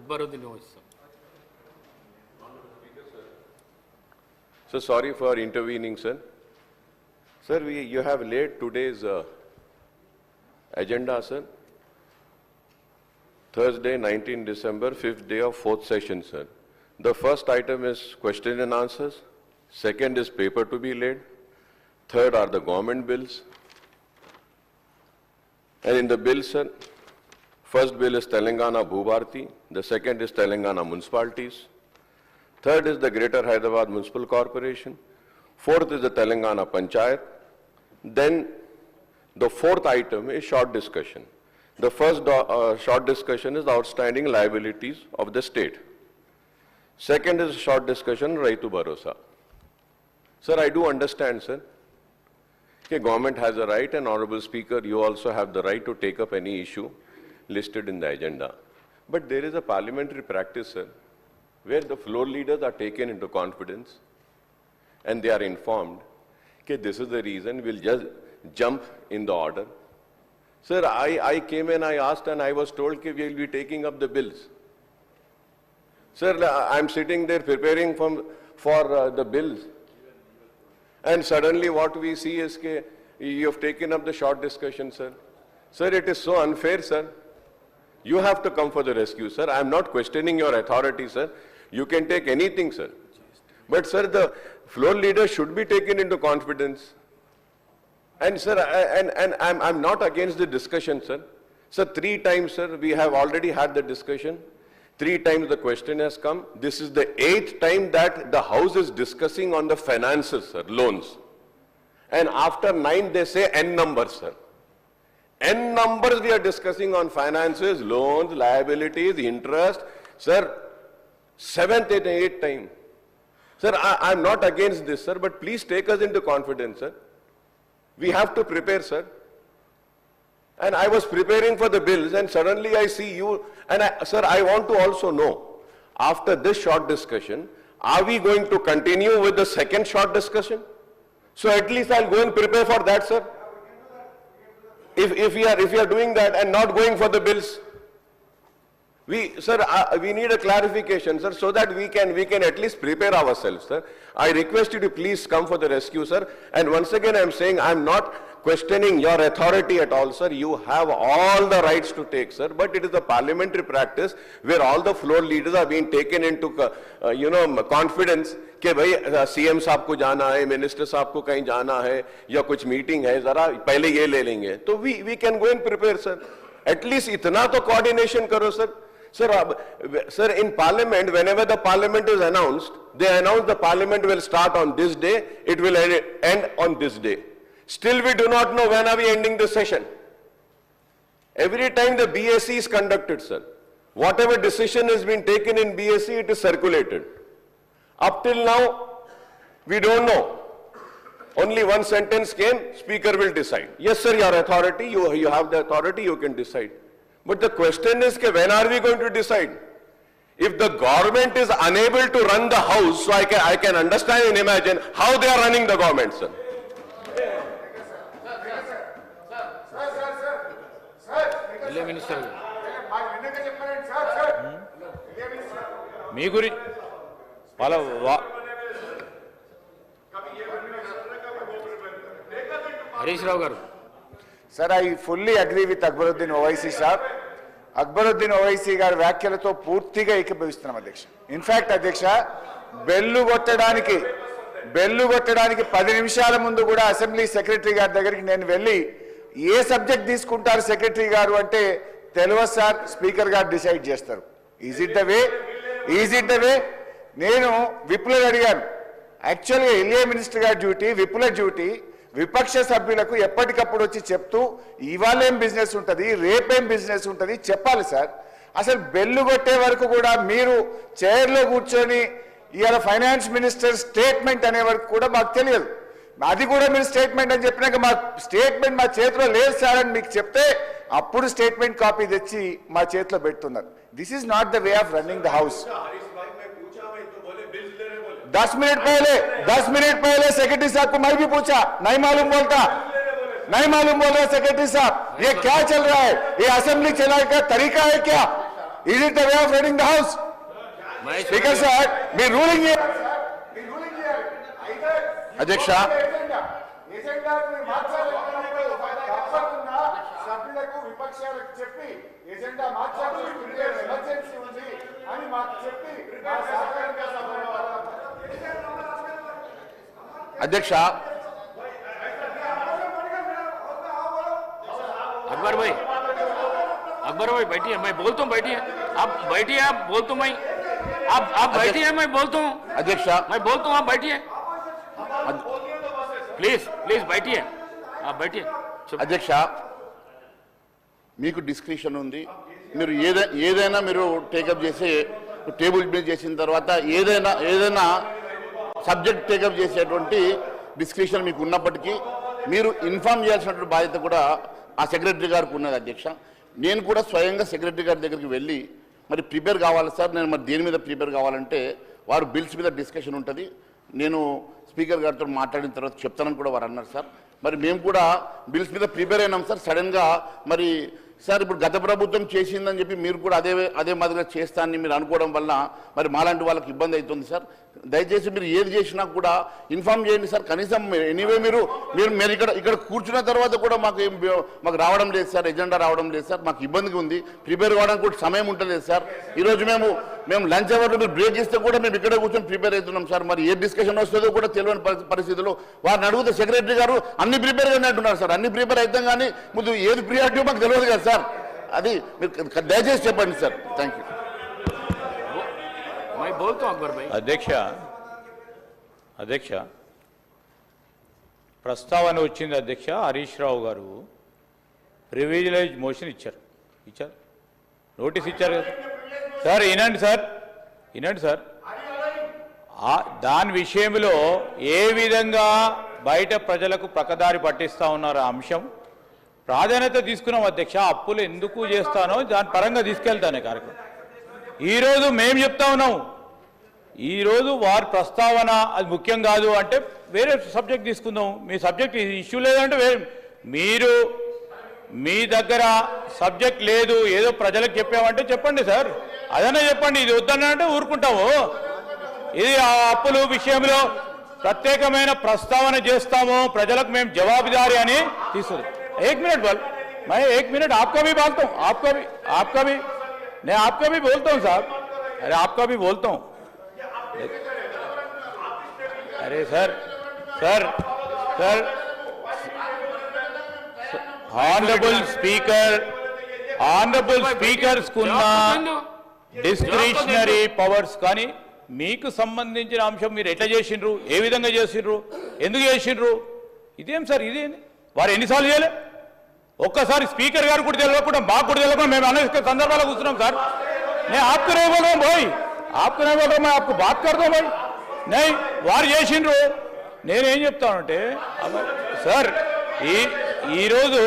Akbaruddin Owaisi. So sorry for intervening, sir. Sir, you have laid today's agenda, sir. Thursday, 19 December, 5th day of 4th session, sir. The first item is question and answers. Second is paper to be laid. Third are the government bills. And in the bill, sir, first bill is Telangana Bhubharti. The second is Telangana Municipalities. Third is the Greater Hyderabad Municipal Corporation. Fourth is the Telangana Panchayat. Then the fourth item is short discussion. The first short discussion is the outstanding liabilities of the state. Second is short discussion, Raitu Bharosa. Sir, I do understand, sir, that government has a right, and Honorable Speaker, you also have the right to take up any issue listed in the agenda. But there is a parliamentary practice, sir, where the floor leaders are taken into confidence and they are informed that this is the reason, we'll just jump in the order. Sir, I came and I asked and I was told that we will be taking up the bills. Sir, I'm sitting there preparing for the bills. And suddenly what we see is that you have taken up the short discussion, sir. Sir, it is so unfair, sir. You have to come for the rescue, sir. I am not questioning your authority, sir. You can take anything, sir. But, sir, the floor leader should be taken into confidence. And, sir, I'm not against the discussion, sir. Sir, 3 times, sir, we have already had the discussion. 3 times the question has come. This is the 8th time that the House is discussing on the finances, sir, loans. And after 9, they say N numbers, sir. N numbers we are discussing on finances, loans, liabilities, interest. Sir, 7th and 8th time. Sir, I'm not against this, sir, but please take us into confidence, sir. We have to prepare, sir. And I was preparing for the bills and suddenly I see you. And sir, I want to also know, after this short discussion, are we going to continue with the second short discussion? So at least I'll go and prepare for that, sir. If we are doing that and not going for the bills, we need a clarification, sir, so that we can at least prepare ourselves, sir. I request you to please come for the rescue, sir. And once again, I'm saying I'm not questioning your authority at all, sir. You have all the rights to take, sir. But it is a parliamentary practice where all the floor leaders are being taken into, confidence कि भाई CM साहब को जाना है, minister साहब को कहीं जाना है या कुछ मीटिंग है, जरा पहले ये ले लेंगे. तो we can go and prepare, sir. At least इतना तो coordination करो, sir. Sir, in Parliament, whenever the Parliament is announced, they announce the Parliament will start on this day, it will end on this day. Still, we do not know when are we ending the session. Every time the BSc is conducted, sir, whatever decision has been taken in BSc, it is circulated. Up till now, we don't know. Only one sentence came, Speaker will decide. Yes, sir, your authority, you have the authority, you can decide. But the question is, when are we going to decide? If the government is unable to run the House, so I can understand and imagine how they are running the government, sir. Harish Rao garu. Sir, I fully agree with Akbaruddin Owaisi sir. Akbaruddin Owaisi గారి వ్యాఖ్యలతో పూర్తిగా ఏకీభవిస్తున్నాం అధ్యక్ష. In fact అధ్యక్ష, bell కొట్టడానికి 10 నిమిషాల ముందు కూడా assembly secretary గారి దగ్గరికి నేను వెళ్ళి ఏ సబ్జెక్ట్ తీసుకుంటారు సెక్రటరీ గారు అంటే తెలియదు సార్, స్పీకర్ గారు డిసైడ్ చేస్తారు. Is it the way? నేను విప్లో అడిగాను. యాక్చువల్గా ఎల్ఏ మినిస్టర్ గారి డ్యూటీ, విప్ల డ్యూటీ విపక్ష సభ్యులకు ఎప్పటికప్పుడు వచ్చి చెప్తూ ఇవాళ ఏం బిజినెస్ ఉంటుంది, రేపేం బిజినెస్ ఉంటుంది చెప్పాలి సార్. అసలు బెల్లు కొట్టే వరకు కూడా మీరు చైర్లో కూర్చొని ఇవాళ ఫైనాన్స్ మినిస్టర్ స్టేట్మెంట్ అనే వరకు కూడా మాకు తెలియదు. అది కూడా మీరు స్టేట్మెంట్ అని చెప్పినాక మా స్టేట్మెంట్ మా చేతిలో లేదు సార్ అని మీకు చెప్తే అప్పుడు స్టేట్మెంట్ కాపీ తెచ్చి మా చేతిలో పెడుతున్నారు. This is not the way of running the house. 10 minute पहले सेक्रेटरी साहब को मैं भी पूछा, नहीं मालूम बोल रहा सेक्रेटरी साहब, ये क्या चल रहा है, ये असेंबली चलाने का तरीका है क्या? Is it the way of running the house? Speaker sir me ruling అధ్యక్ష సభ్యులకు విపక్షాలకు చెప్పి ఎజెండా మార్చాల్సి ఎమర్జెన్సీ ఉంది అని మాకు చెప్పి అధ్యక్ష अकबर भाई बैठिए, मैं बोलता हूँ बैठिए, आप बैठिए, आप बोलता हूँ मैं, आप बैठिए, मैं बोलता हूँ, అధ్యక్ష मैं बोलता हूँ, आप बैठिए, प्लीज प्लीज बैठिए, आप बैठिए. అధ్యక్ష మీకు డిస్క్రిప్షన్ ఉంది. మీరు ఏదైనా మీరు టేకప్ చేసి టేబుల్ మీద చేసిన తర్వాత ఏదైనా సబ్జెక్ట్ టేకప్ చేసేటువంటి డిస్క్రిప్షన్ మీకు ఉన్నప్పటికీ మీరు ఇన్ఫార్మ్ చేయాల్సినటువంటి బాధ్యత కూడా ఆ సెక్రటరీ గారికి ఉన్నది అధ్యక్ష. నేను కూడా స్వయంగా సెక్రటరీ గారి దగ్గరికి వెళ్ళి మరి ప్రిపేర్ కావాలి సార్, నేను మరి దేని మీద ప్రిపేర్ కావాలంటే వారు బిల్స్ మీద డిస్కషన్ ఉంటుంది, నేను స్పీకర్ గారితో మాట్లాడిన తర్వాత చెప్తానని కూడా వారు అన్నారు సార్. మరి మేము కూడా బిల్స్ మీద ప్రిపేర్ అయినాం సార్. సడన్గా మరి సార్ ఇప్పుడు గత ప్రభుత్వం చేసిందని చెప్పి మీరు కూడా అదే మాదిరిగా చేస్తానని మీరు అనుకోవడం వల్ల మరి మాలాంటి వాళ్ళకి ఇబ్బంది అవుతుంది సార్. దయచేసి మీరు ఏది చేసినా కూడా ఇన్ఫార్మ్ చేయండి సార్. కనీసం ఎనీవే మీరు ఇక్కడ కూర్చున్న తర్వాత కూడా మాకు రావడం లేదు సార్, ఎజెండా రావడం లేదు సార్. మాకు ఇబ్బందిగా ఉంది, ప్రిపేర్ కావడానికి కూడా సమయం ఉండలేదు సార్. ఈరోజు మేము లంచ్ అవర్లో మీరు బ్రేక్ ఇస్తే కూడా మేము ఇక్కడే కూర్చొని ప్రిపేర్ అవుతున్నాం సార్. మరి ఏ డిస్కషన్ వస్తుందో కూడా తెలియని పరిస్థితుల్లో వారిని అడిగితే సెక్రటరీ గారు అన్ని ప్రిపేర్ గానే అంటున్నారు సార్. అన్ని ప్రిపేర్ అవుతాం కానీ ముందు ఏది ప్రియారిటీ మాకు తెలియదు కదా సార్. అది మీరు దయచేసి చెప్పండి సార్. Thank you. मैं बोलता हूँ अकबर भाई. అధ్యక్ష ప్రస్తావన వచ్చింది అధ్యక్ష. హరీష్ రావు గారు ప్రివిలేజ్ మోషన్ ఇచ్చారు నోటీస్ ఇచ్చారు కదా సార్. వినండి సార్ దాని విషయంలో ఏ విధంగా బయట ప్రజలకు ప్రకదారి పట్టిస్తా ఉన్నారు ఆ అంశం ప్రాధాన్యత తీసుకున్నాం అధ్యక్ష. అప్పులు ఎందుకు చేస్తానో దాని పరంగా తీసుకెళ్తానే కార్యక్రమం. ఈరోజు మేము చెప్తా ఉన్నాం, ఈరోజు వారి ప్రస్తావన అది ముఖ్యం కాదు అంటే వేరే సబ్జెక్ట్ తీసుకుందాం. మీ సబ్జెక్ట్ ఇష్యూ లేదంటే మీరు మీ దగ్గర సబ్జెక్ట్ లేదు, ఏదో ప్రజలకు చెప్పామంటే చెప్పండి సార్, అదనే చెప్పండి. ఇది వద్దనంటే ఊరుకుంటాము. ఇది ఆ అప్పుల విషయంలో ప్రత్యేకమైన ప్రస్తావన చేస్తాము, ప్రజలకు మేము జవాబుదారీ అని తీసుకుంది. एक मिनट मैं 1 मिनट आपका भी बोलता हूँ, आपका भी मैं आपका भी बोलता हूँ साहब. अरे आपका भी बोलता हूँ. अरे सर ऑनरेबल स्पीकर्स कुన్న డిస్క్రిషనరీ పవర్స్ కానీ మీకు సంబంధించిన అంశం మీరు ఎట్లా చేసిండ్రు, ఏ విధంగా చేసిండ్రు, ఎందుకు చేసిండ్రు, ఇదేం సార్, ఇదేంది వారు ఎన్నిసార్లు చేయలే? ఒక్కసారి స్పీకర్ గారు కూడా తెలియకుండా మాకు కూడా తెలియకుండా మేము అనేక సందర్భాల్లో కూర్చున్నాం సార్. నేను आपको नहीं बोल रहा हूं भाई, आपको नहीं बोल रहा, मैं आपको बात करता हूं भाई. नहीं వారు చేసిండ్రు. నేనేం చెప్తానంటే సార్ ఈ రోజు